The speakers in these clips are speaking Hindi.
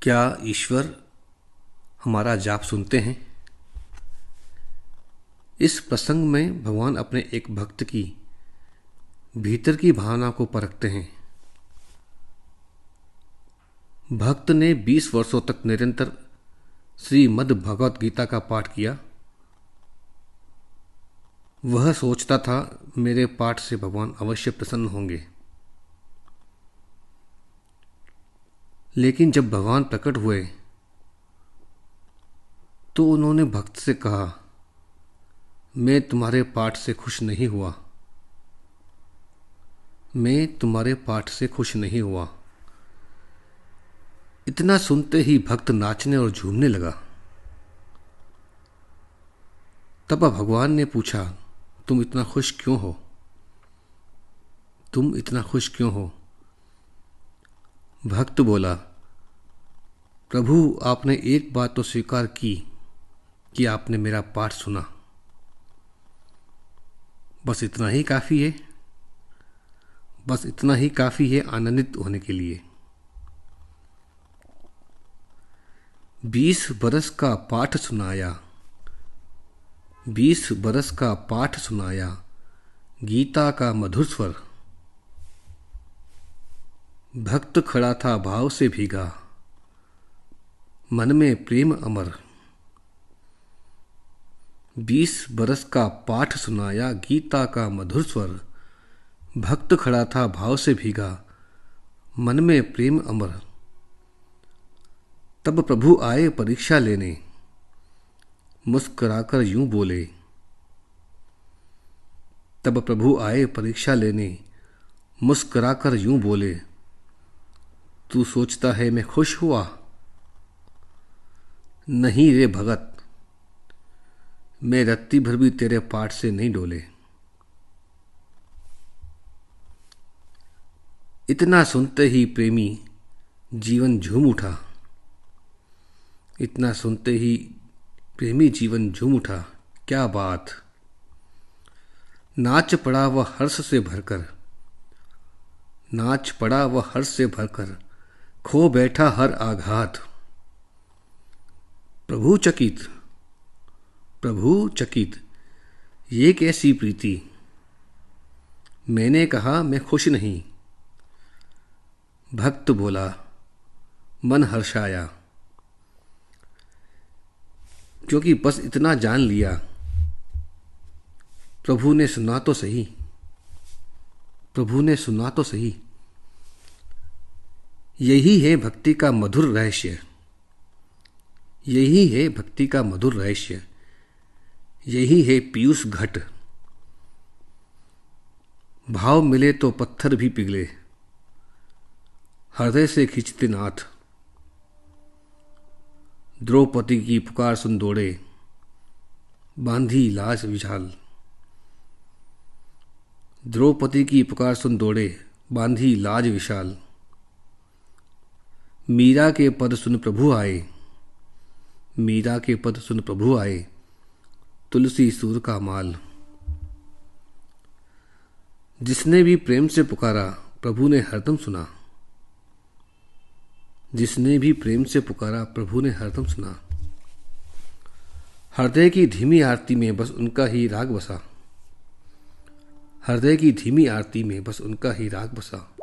क्या ईश्वर हमारा जाप सुनते हैं? इस प्रसंग में भगवान अपने एक भक्त की भीतर की भावना को परखते हैं। भक्त ने 20 वर्षों तक निरंतर श्रीमद् भगवत गीता का पाठ किया। वह सोचता था मेरे पाठ से भगवान अवश्य प्रसन्न होंगे। लेकिन जब भगवान प्रकट हुए तो उन्होंने भक्त से कहा, मैं तुम्हारे पाठ से खुश नहीं हुआ। मैं तुम्हारे पाठ से खुश नहीं हुआ। इतना सुनते ही भक्त नाचने और झूमने लगा। तब भगवान ने पूछा, तुम इतना खुश क्यों हो? तुम इतना खुश क्यों हो? भक्त बोला, प्रभु आपने एक बात तो स्वीकार की कि आपने मेरा पाठ सुना। बस इतना ही काफ़ी है। बस इतना ही काफ़ी है आनंदित होने के लिए। 20 बरस का पाठ सुनाया, 20 बरस का पाठ सुनाया, गीता का मधुर स्वर। भक्त खड़ा था भाव से भीगा, मन में प्रेम अमर। 20 बरस का पाठ सुनाया, गीता का मधुर स्वर। भक्त खड़ा था भाव से भीगा, मन में प्रेम अमर। तब प्रभु आए परीक्षा लेने, मुस्कुराकर यूं बोले। तब प्रभु आए परीक्षा लेने, मुस्कुराकर यूं बोले, तू सोचता है मैं खुश हुआ? नहीं रे भगत, मैं रत्ती भर भी तेरे पाठ से नहीं डोले। इतना सुनते ही प्रेमी जीवन झूम उठा। इतना सुनते ही प्रेमी जीवन झूम उठा। क्या बात! नाच पड़ा वह हर्ष से भरकर, नाच पड़ा वह हर्ष से भरकर, खो बैठा हर आघात। प्रभु चकित, प्रभु चकित, ये कैसी प्रीति! मैंने कहा मैं खुश नहीं। भक्त बोला, मन हर्षाया, क्योंकि बस इतना जान लिया, प्रभु ने सुना तो सही। प्रभु ने सुना तो सही। यही है भक्ति का मधुर रहस्य। यही है भक्ति का मधुर रहस्य। यही है पीयूष घट। भाव मिले तो पत्थर भी पिघले, हृदय से खींचते नाथ। द्रौपदी की पुकार सुन दौड़े, बांधी लाज विशाल। द्रौपदी की पुकार सुन दौड़े, बांधी लाज विशाल। मीरा के पद सुन प्रभु आए, मीरा के पद सुन प्रभु आए, तुलसी सूर का माल। जिसने भी प्रेम से पुकारा, प्रभु ने हरदम सुना। जिसने भी प्रेम से पुकारा, प्रभु ने हरदम सुना। हृदय की धीमी आरती में बस उनका ही राग बसा। हृदय की धीमी आरती में बस उनका ही राग बसा।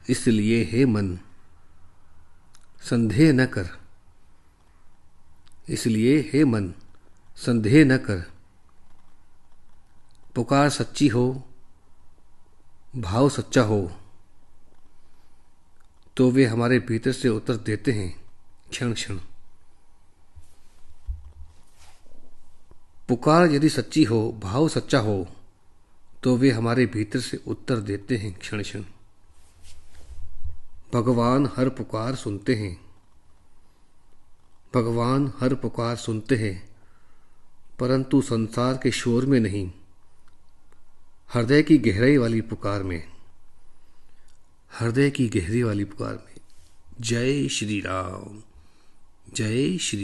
इसलिए हे मन, संदेह न कर। इसलिए हे मन, संदेह न कर। पुकार सच्ची हो, भाव सच्चा हो, तो वे हमारे भीतर से उत्तर देते हैं क्षण क्षण। पुकार यदि सच्ची हो, भाव सच्चा हो, तो वे हमारे भीतर से उत्तर देते हैं क्षण क्षण। भगवान हर पुकार सुनते हैं। भगवान हर पुकार सुनते हैं, परंतु संसार के शोर में नहीं, हृदय की गहराई वाली पुकार में। हृदय की गहरी वाली पुकार में। जय श्री राम। जय श्री